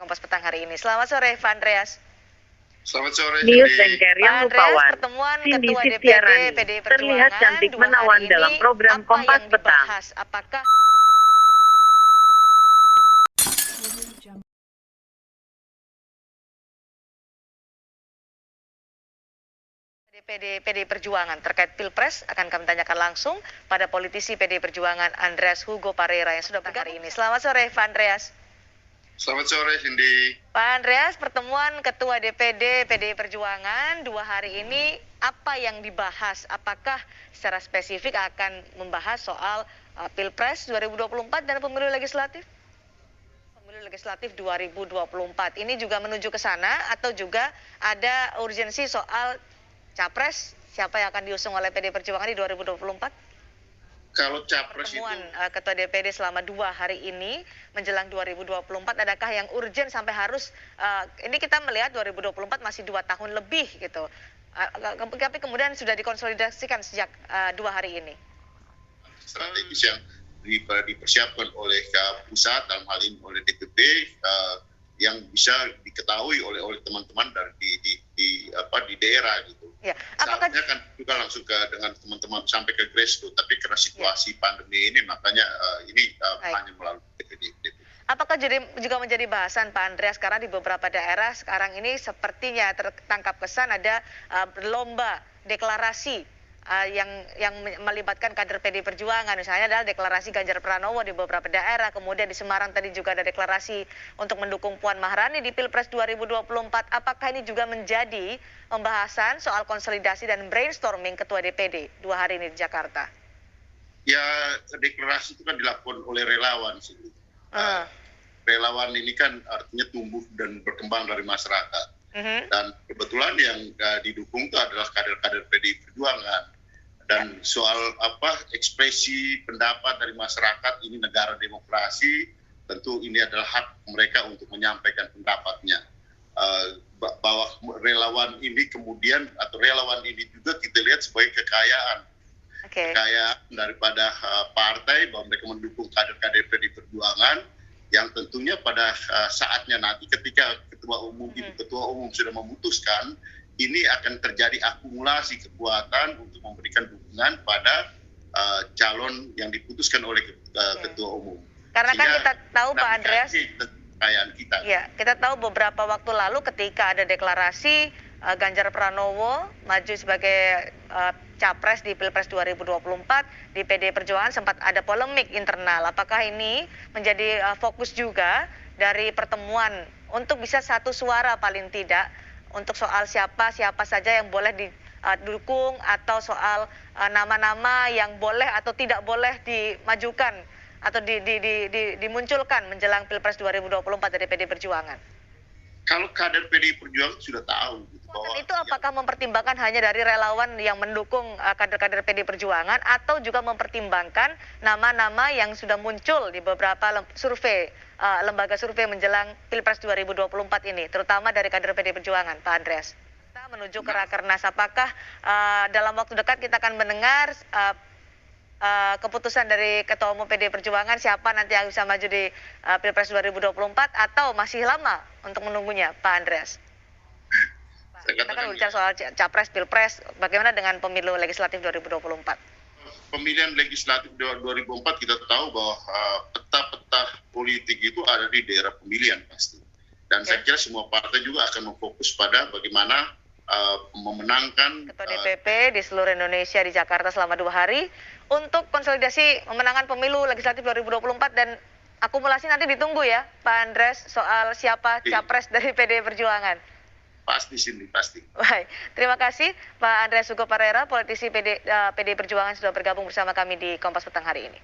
Kompas Petang hari ini. Selamat sore, Pak Andreas. Selamat sore, News Cindy. Anchor yang Pak Andreas, lupawan. pertemuan Cindy Ketua DPD Sitiarani PDI terlihat Perjuangan cantik 2 menawan hari ini, dalam program apa Kompas yang Petang. dibahas? Apakah PDI Perjuangan terkait Pilpres akan kami tanyakan langsung pada politisi PDI Perjuangan Andreas Hugo Parera yang sudah bergabung hari ini. Selamat sore, Pak Andreas. Selamat sore, Cindy. Pak Andreas, pertemuan Ketua DPD PDI Perjuangan 2 hari ini apa yang dibahas? Apakah secara spesifik akan membahas soal Pilpres 2024 dan pemilu legislatif? Pemilu legislatif 2024 ini juga menuju ke sana atau juga ada urgensi soal Capres, siapa yang akan diusung oleh PDI Perjuangan di 2024? Kalau Capres itu, Pertemuan Ketua DPD selama 2 hari ini menjelang 2024, adakah yang urgent sampai harus, ini kita melihat 2024 masih 2 tahun lebih gitu, tapi kemudian sudah dikonsolidasikan sejak 2 hari ini. strategis yang dipersiapkan oleh pusat, dalam hal ini oleh DPP, yang bisa diketahui oleh teman-teman dari di daerah gitu. Ya, apakah Seharusnya kan juga langsung dengan teman-teman sampai ke grassroots, tapi karena situasi pandemi ini makanya ini hanya melalui DPD. Apakah juga menjadi bahasan Pak Andreas karena di beberapa daerah sekarang ini sepertinya tertangkap kesan ada lomba deklarasi yang melibatkan kader PDI Perjuangan, misalnya adalah deklarasi Ganjar Pranowo di beberapa daerah, kemudian di Semarang tadi juga ada deklarasi untuk mendukung Puan Maharani di Pilpres 2024. Apakah ini juga menjadi pembahasan soal konsolidasi dan brainstorming Ketua DPD 2 hari ini di Jakarta? Ya, deklarasi itu kan dilakukan oleh relawan sih. Relawan ini kan artinya tumbuh dan berkembang dari masyarakat. Dan kebetulan yang didukung itu adalah kader-kader PDI Perjuangan. Dan soal ekspresi pendapat dari masyarakat, ini negara demokrasi, tentu ini adalah hak mereka untuk menyampaikan pendapatnya. Bahwa relawan ini kemudian, atau relawan ini juga kita lihat sebagai kekayaan. Kekayaan daripada partai, bahwa mereka mendukung kader-kader PDI Perjuangan, yang tentunya pada saatnya nanti ketika ketua umum sudah memutuskan, ini akan terjadi akumulasi kekuatan untuk memberikan dukungan pada calon yang diputuskan oleh ketua umum. Karena kan kita tahu Pak Andreas, kekayaan kita. Ya, kita tahu beberapa waktu lalu ketika ada deklarasi Ganjar Pranowo maju sebagai Capres di Pilpres 2024, di PDI Perjuangan sempat ada polemik internal. Apakah ini menjadi fokus juga dari pertemuan untuk bisa satu suara paling tidak untuk soal siapa saja yang boleh didukung atau soal nama-nama yang boleh atau tidak boleh dimajukan atau dimunculkan menjelang Pilpres 2024 dari PDI Perjuangan? Kalau kader PDI Perjuangan sudah tahu gitu, bahwa itu apakah mempertimbangkan hanya dari relawan yang mendukung kader-kader PDI Perjuangan atau juga mempertimbangkan nama-nama yang sudah muncul di beberapa survei lembaga survei menjelang Pilpres 2024 ini, terutama dari kader PDI Perjuangan, Pak Andreas? Kita menuju ke Rakernas, apakah dalam waktu dekat kita akan mendengar keputusan dari Ketua Umum PDI Perjuangan siapa nanti yang bisa maju di Pilpres 2024 atau masih lama untuk menunggunya, Pak Andreas? Kita kan bicara soal Capres, Pilpres, bagaimana dengan pemilu legislatif 2024? Pemilihan legislatif 2024 kita tahu bahwa peta-peta politik itu ada di daerah pemilihan pasti. Dan saya kira semua partai juga akan memfokus pada bagaimana memenangkan Ketua DPP di seluruh Indonesia di Jakarta selama 2 hari untuk konsolidasi memenangkan pemilu legislatif 2024 dan akumulasi nanti ditunggu ya Pak Andreas soal siapa Capres dari PDI Perjuangan. Pasti sini, pasti. Baik, terima kasih Pak Andreas Hugo Parera, politisi PDI Perjuangan sudah bergabung bersama kami di Kompas Petang hari ini.